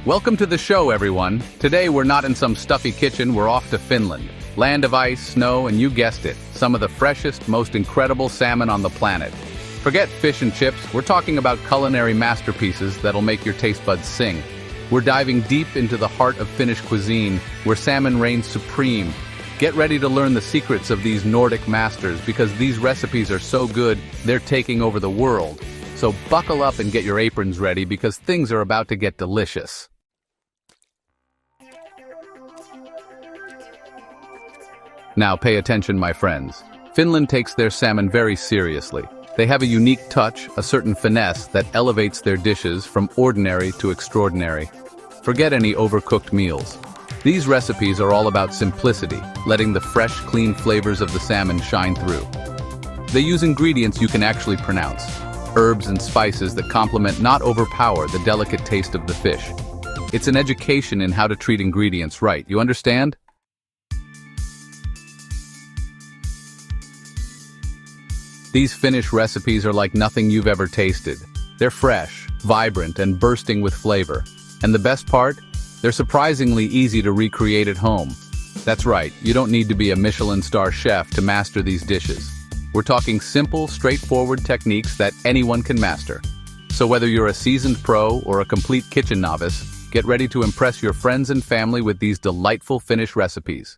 Welcome to the show, everyone. Today we're not in some stuffy kitchen, we're off to Finland. Land of ice, snow, and you guessed it, some of the freshest, most incredible salmon on the planet. Forget fish and chips, we're talking about culinary masterpieces that'll make your taste buds sing. We're diving deep into the heart of Finnish cuisine, where salmon reigns supreme. Get ready to learn the secrets of these Nordic masters, because these recipes are so good, they're taking over the world. So buckle up and get your aprons ready, because things are about to get delicious. Now pay attention, my friends. Finland takes their salmon very seriously. They have a unique touch, a certain finesse that elevates their dishes from ordinary to extraordinary. Forget any overcooked meals. These recipes are all about simplicity, letting the fresh, clean flavors of the salmon shine through. They use ingredients you can actually pronounce, herbs and spices that complement, not overpower, the delicate taste of the fish. It's an education in how to treat ingredients right, you understand? These Finnish recipes are like nothing you've ever tasted. They're fresh, vibrant, and bursting with flavor. And the best part? They're surprisingly easy to recreate at home. That's right, you don't need to be a Michelin star chef to master these dishes. We're talking simple, straightforward techniques that anyone can master. So whether you're a seasoned pro or a complete kitchen novice, get ready to impress your friends and family with these delightful Finnish recipes.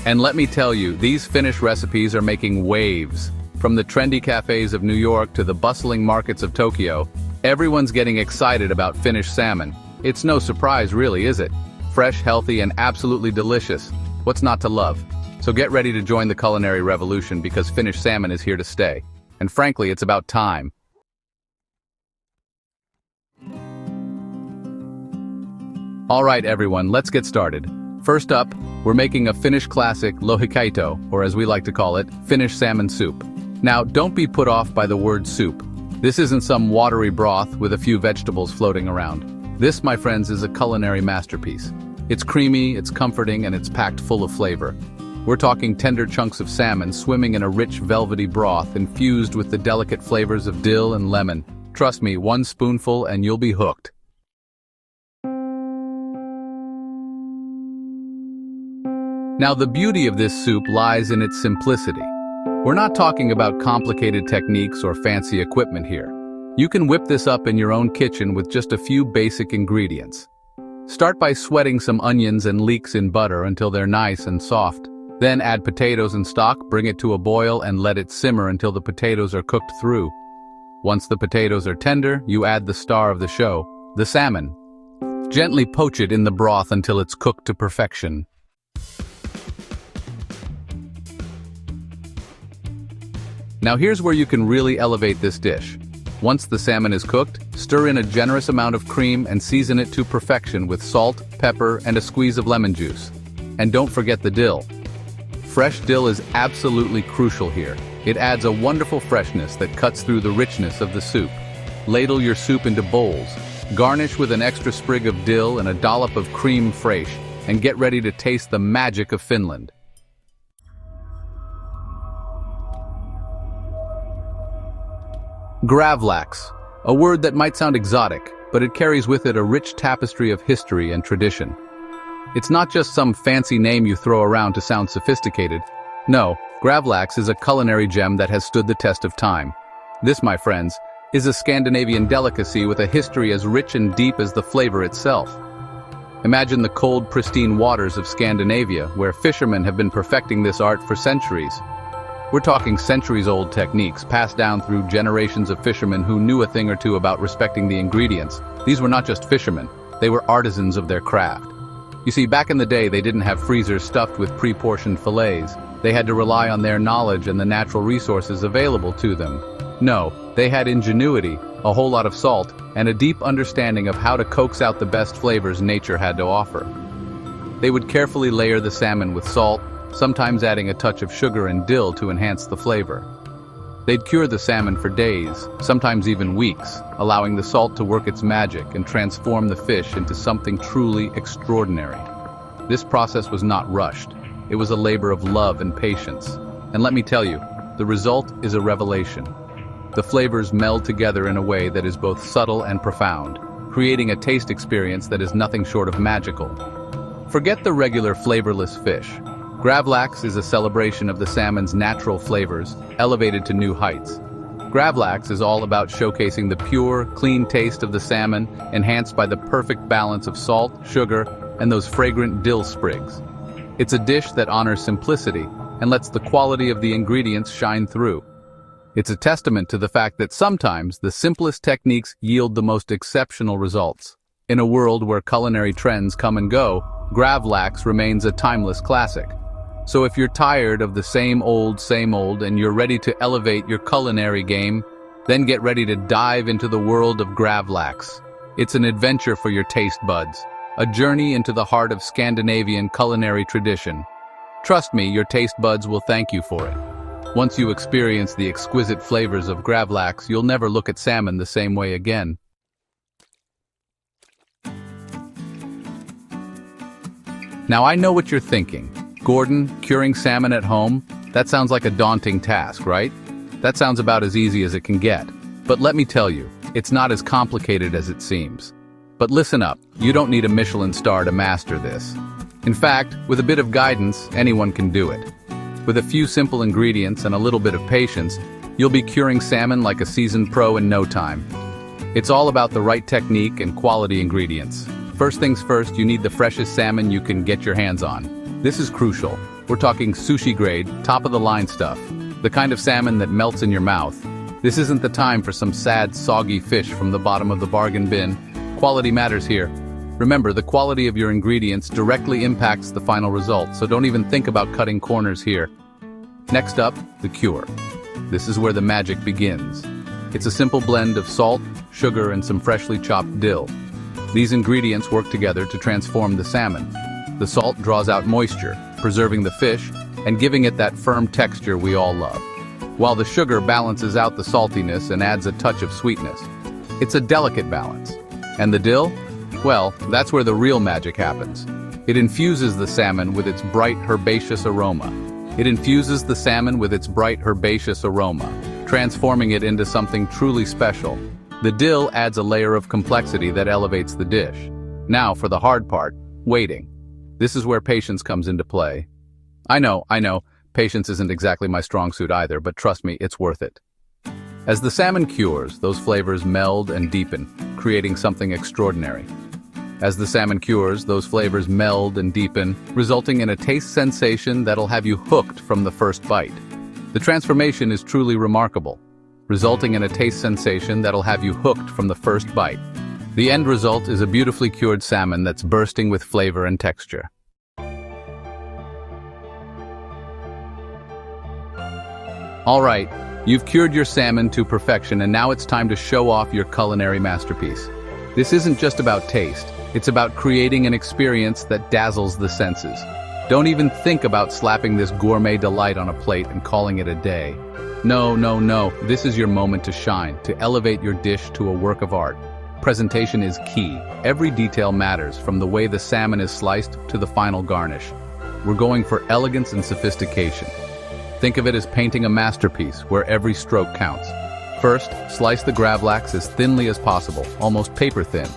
And let me tell you, these Finnish recipes are making waves. From the trendy cafes of New York to the bustling markets of Tokyo, everyone's getting excited about Finnish salmon. It's no surprise, really, is it? Fresh, healthy, and absolutely delicious. What's not to love? So get ready to join the culinary revolution, because Finnish salmon is here to stay. And frankly, it's about time. All right, everyone, let's get started. First up, we're making a Finnish classic, lohikeitto, or as we like to call it, Finnish salmon soup. Now, don't be put off by the word soup. This isn't some watery broth with a few vegetables floating around. This, my friends, is a culinary masterpiece. It's creamy, it's comforting, and it's packed full of flavor. We're talking tender chunks of salmon swimming in a rich, velvety broth infused with the delicate flavors of dill and lemon. Trust me, one spoonful and you'll be hooked. Now, the beauty of this soup lies in its simplicity. We're not talking about complicated techniques or fancy equipment here. You can whip this up in your own kitchen with just a few basic ingredients. Start by sweating some onions and leeks in butter until they're nice and soft. Then add potatoes and stock, bring it to a boil, and let it simmer until the potatoes are cooked through. Once the potatoes are tender, you add the star of the show, the salmon. Gently poach it in the broth until it's cooked to perfection. Now here's where you can really elevate this dish. Once the salmon is cooked, stir in a generous amount of cream and season it to perfection with salt, pepper, and a squeeze of lemon juice. And don't forget the dill. Fresh dill is absolutely crucial here. It adds a wonderful freshness that cuts through the richness of the soup. Ladle your soup into bowls. Garnish with an extra sprig of dill and a dollop of crème fraîche, and get ready to taste the magic of Finland. Gravlax, a word that might sound exotic, but it carries with it a rich tapestry of history and tradition. It's not just some fancy name you throw around to sound sophisticated. No, gravlax is a culinary gem that has stood the test of time. This, my friends, is a Scandinavian delicacy with a history as rich and deep as the flavor itself. Imagine the cold, pristine waters of Scandinavia, where fishermen have been perfecting this art for centuries. We're talking centuries-old techniques passed down through generations of fishermen who knew a thing or two about respecting the ingredients. These were not just fishermen, they were artisans of their craft. You see, back in the day, they didn't have freezers stuffed with pre-portioned fillets. They had to rely on their knowledge and the natural resources available to them. No, they had ingenuity, a whole lot of salt, and a deep understanding of how to coax out the best flavors nature had to offer. They would carefully layer the salmon with salt, sometimes adding a touch of sugar and dill to enhance the flavor. They'd cure the salmon for days, sometimes even weeks, allowing the salt to work its magic and transform the fish into something truly extraordinary. This process was not rushed. It was a labor of love and patience. And let me tell you, the result is a revelation. the flavors meld together in a way that is both subtle and profound, creating a taste experience that is nothing short of magical. Forget the regular flavorless fish. Gravlax is a celebration of the salmon's natural flavors, elevated to new heights. Gravlax is all about showcasing the pure, clean taste of the salmon, enhanced by the perfect balance of salt, sugar, and those fragrant dill sprigs. It's a dish that honors simplicity and lets the quality of the ingredients shine through. It's a testament to the fact that sometimes the simplest techniques yield the most exceptional results. In a world where culinary trends come and go, Gravlax remains a timeless classic. So if you're tired of the same old and you're ready to elevate your culinary game, then get ready to dive into the world of Gravlax. It's an adventure for your taste buds, a journey into the heart of Scandinavian culinary tradition. Trust me, your taste buds will thank you for it. Once you experience the exquisite flavors of Gravlax, you'll never look at salmon the same way again. Now I know what you're thinking. Gordon, curing salmon at home? That sounds like a daunting task, right? That sounds about as easy as it can get. But let me tell you, it's not as complicated as it seems. But listen up, you don't need a Michelin star to master this. In fact, with a bit of guidance, anyone can do it. With a few simple ingredients and a little bit of patience, you'll be curing salmon like a seasoned pro in no time. It's all about the right technique and quality ingredients. First things first, you need the freshest salmon you can get your hands on. This is crucial. We're talking sushi grade, top-of-the-line stuff. The kind of salmon that melts in your mouth. This isn't the time for some sad, soggy fish from the bottom of the bargain bin. Quality matters here. Remember, the quality of your ingredients directly impacts the final result, so don't even think about cutting corners here. Next up, the cure. This is where the magic begins. It's a simple blend of salt, sugar, and some freshly chopped dill. These ingredients work together to transform the salmon. The salt draws out moisture, preserving the fish and giving it that firm texture we all love, while the sugar balances out the saltiness and adds a touch of sweetness. It's a delicate balance. And the dill? Well, that's where the real magic happens. It infuses the salmon with its bright herbaceous aroma. Transforming it into something truly special. The dill adds a layer of complexity that elevates the dish. Now for the hard part, waiting. This is where patience comes into play. I know, patience isn't exactly my strong suit either, but trust me, it's worth it. As the salmon cures, those flavors meld and deepen, creating something extraordinary. Resulting in a taste sensation that'll have you hooked from the first bite. The transformation is truly remarkable, The end result is a beautifully cured salmon that's bursting with flavor and texture. All right, you've cured your salmon to perfection, and now it's time to show off your culinary masterpiece. This isn't just about taste, it's about creating an experience that dazzles the senses. Don't even think about slapping this gourmet delight on a plate and calling it a day. No, this is your moment to shine, to elevate your dish to a work of art. Presentation is key. Every detail matters, from the way the salmon is sliced to the final garnish. We're going for elegance and sophistication. Think of it as painting a masterpiece, where every stroke counts. First, slice the Gravlax as thinly as possible, almost paper thin.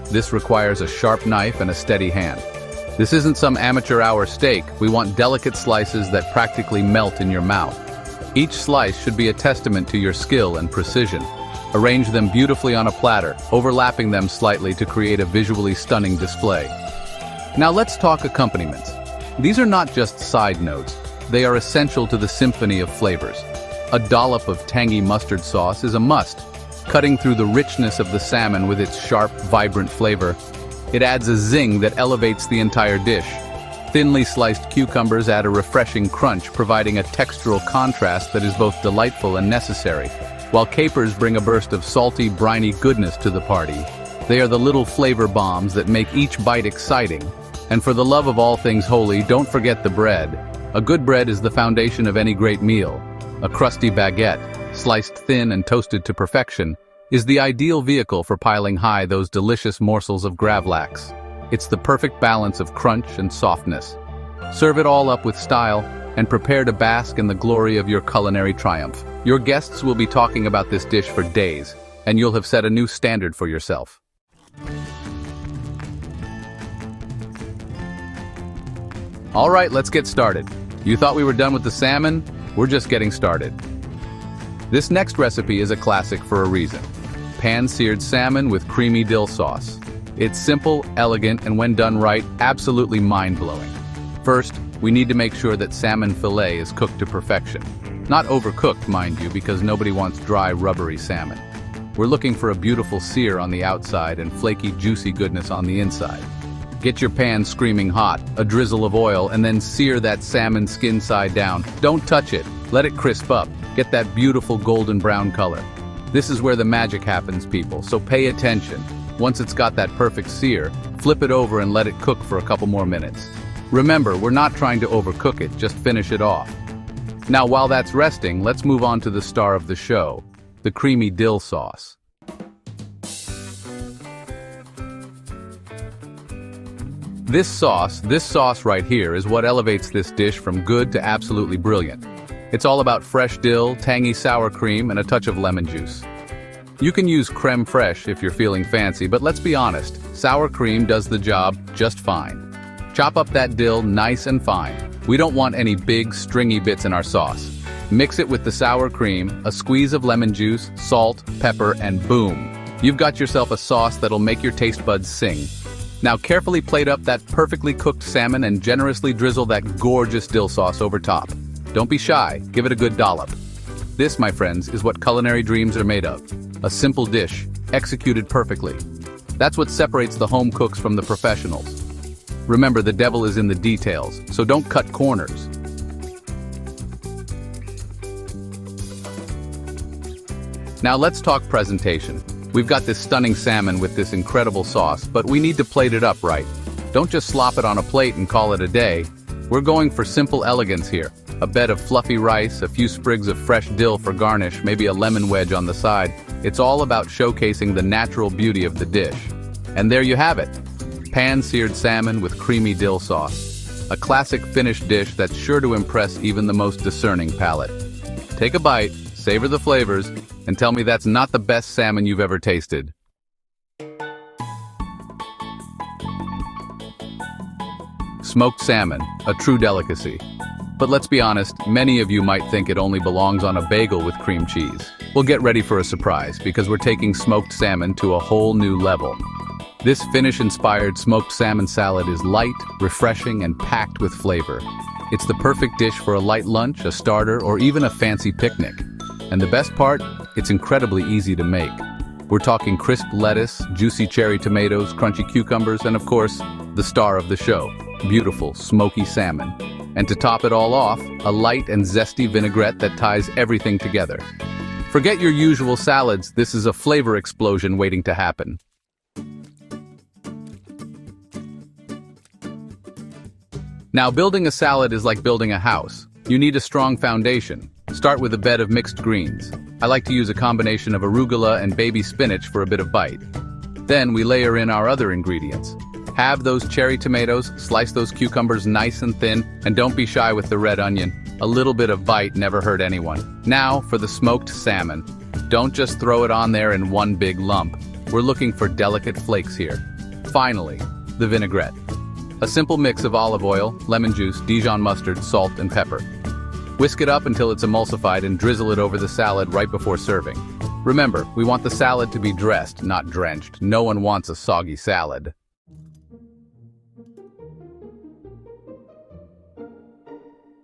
This requires a sharp knife and a steady hand. This isn't some amateur hour steak. We want delicate slices that practically melt in your mouth. Each slice should be a testament to your skill and precision. Arrange them beautifully on a platter, overlapping them slightly to create a visually stunning display. Now let's talk accompaniments. These are not just side notes, they are essential to the symphony of flavors. A dollop of tangy mustard sauce is a must, cutting through the richness of the salmon with its sharp, vibrant flavor. It adds a zing that elevates the entire dish. Thinly sliced cucumbers add a refreshing crunch, providing a textural contrast that is both delightful and necessary, while capers bring a burst of salty, briny goodness to the party. They are the little flavor bombs that make each bite exciting. And for the love of all things holy, don't forget the bread. A good bread is the foundation of any great meal. A crusty baguette, sliced thin and toasted to perfection, is the ideal vehicle for piling high those delicious morsels of Gravlax. It's the perfect balance of crunch and softness. Serve it all up with style, and prepare to bask in the glory of your culinary triumph. Your guests will be talking about this dish for days, and you'll have set a new standard for yourself. All right, let's get started. You thought we were done with the salmon? We're just getting started. This next recipe is a classic for a reason. Pan-seared salmon with creamy dill sauce. It's simple, elegant, and when done right, absolutely mind-blowing. First, we need to make sure that salmon fillet is cooked to perfection. Not overcooked, mind you, because nobody wants dry, rubbery salmon. We're looking for a beautiful sear on the outside and flaky, juicy goodness on the inside. Get your pan screaming hot, a drizzle of oil, and then sear that salmon skin side down. Don't touch it. Let it crisp up. Get that beautiful golden brown color. This is where the magic happens, people, so pay attention. Once it's got that perfect sear, flip it over and let it cook for a couple more minutes. Remember, we're not trying to overcook it, just finish it off. Now, while that's resting, let's move on to the star of the show, the creamy dill sauce. This sauce right here is what elevates this dish from good to absolutely brilliant. It's all about fresh dill, tangy sour cream, and a touch of lemon juice. You can use creme fraiche if you're feeling fancy, but let's be honest, sour cream does the job just fine. Chop up that dill nice and fine. We don't want any big, stringy bits in our sauce. Mix it with the sour cream, a squeeze of lemon juice, salt, pepper, and boom! You've got yourself a sauce that'll make your taste buds sing. Now carefully plate up that perfectly cooked salmon and generously drizzle that gorgeous dill sauce over top. Don't be shy, give it a good dollop. This, my friends, is what culinary dreams are made of. A simple dish, executed perfectly. That's what separates the home cooks from the professionals. Remember, the devil is in the details, so don't cut corners. Now let's talk presentation. We've got this stunning salmon with this incredible sauce, but we need to plate it up right. Don't just slop it on a plate and call it a day. We're going for simple elegance here. A bed of fluffy rice, a few sprigs of fresh dill for garnish, maybe a lemon wedge on the side. It's all about showcasing the natural beauty of the dish. And there you have it. Pan-seared salmon with creamy dill sauce. A classic Finnish dish that's sure to impress even the most discerning palate. Take a bite, savor the flavors, and tell me that's not the best salmon you've ever tasted. Smoked salmon, a true delicacy. But let's be honest, many of you might think it only belongs on a bagel with cream cheese. Well, get ready for a surprise, because we're taking smoked salmon to a whole new level. This Finnish-inspired smoked salmon salad is light, refreshing, and packed with flavor. It's the perfect dish for a light lunch, a starter, or even a fancy picnic. And the best part? It's incredibly easy to make. We're talking crisp lettuce, juicy cherry tomatoes, crunchy cucumbers, and of course, the star of the show, beautiful smoky salmon. And to top it all off, a light and zesty vinaigrette that ties everything together. Forget your usual salads, this is a flavor explosion waiting to happen. Now, building a salad is like building a house. You need a strong foundation. Start with a bed of mixed greens. I like to use a combination of arugula and baby spinach for a bit of bite. Then we layer in our other ingredients. Halve those cherry tomatoes, slice those cucumbers nice and thin, and don't be shy with the red onion. A little bit of bite never hurt anyone. Now for the smoked salmon. Don't just throw it on there in one big lump. We're looking for delicate flakes here. Finally, the vinaigrette. A simple mix of olive oil, lemon juice, Dijon mustard, salt, and pepper. Whisk it up until it's emulsified and drizzle it over the salad right before serving. Remember, we want the salad to be dressed, not drenched. No one wants a soggy salad.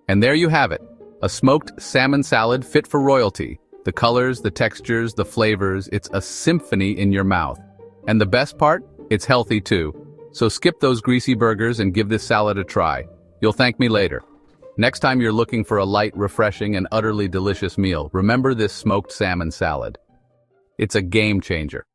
And there you have it, a smoked salmon salad fit for royalty. The colors, the textures, the flavors, it's a symphony in your mouth. And the best part? It's healthy too. So skip those greasy burgers and give this salad a try. You'll thank me later. Next time you're looking for a light, refreshing, and utterly delicious meal, remember this smoked salmon salad. It's a game changer.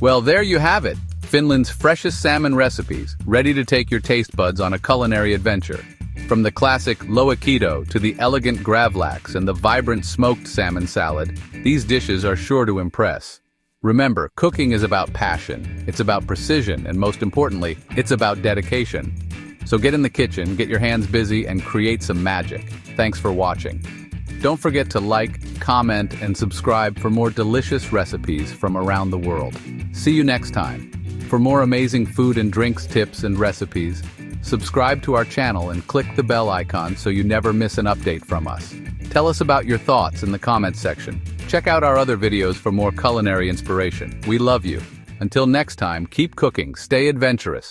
Well, there you have it. Finland's freshest salmon recipes, ready to take your taste buds on a culinary adventure. From the classic lohikeitto to the elegant gravlax and the vibrant smoked salmon salad, these dishes are sure to impress. Remember, cooking is about passion, it's about precision, and most importantly, it's about dedication. So get in the kitchen, get your hands busy, and create some magic. Thanks for watching. Don't forget to like, comment, and subscribe for more delicious recipes from around the world. See you next time. For more amazing food and drinks tips and recipes, subscribe to our channel and click the bell icon so you never miss an update from us. Tell us about your thoughts in the comments section. Check out our other videos for more culinary inspiration. We love you. Until next time, keep cooking, stay adventurous.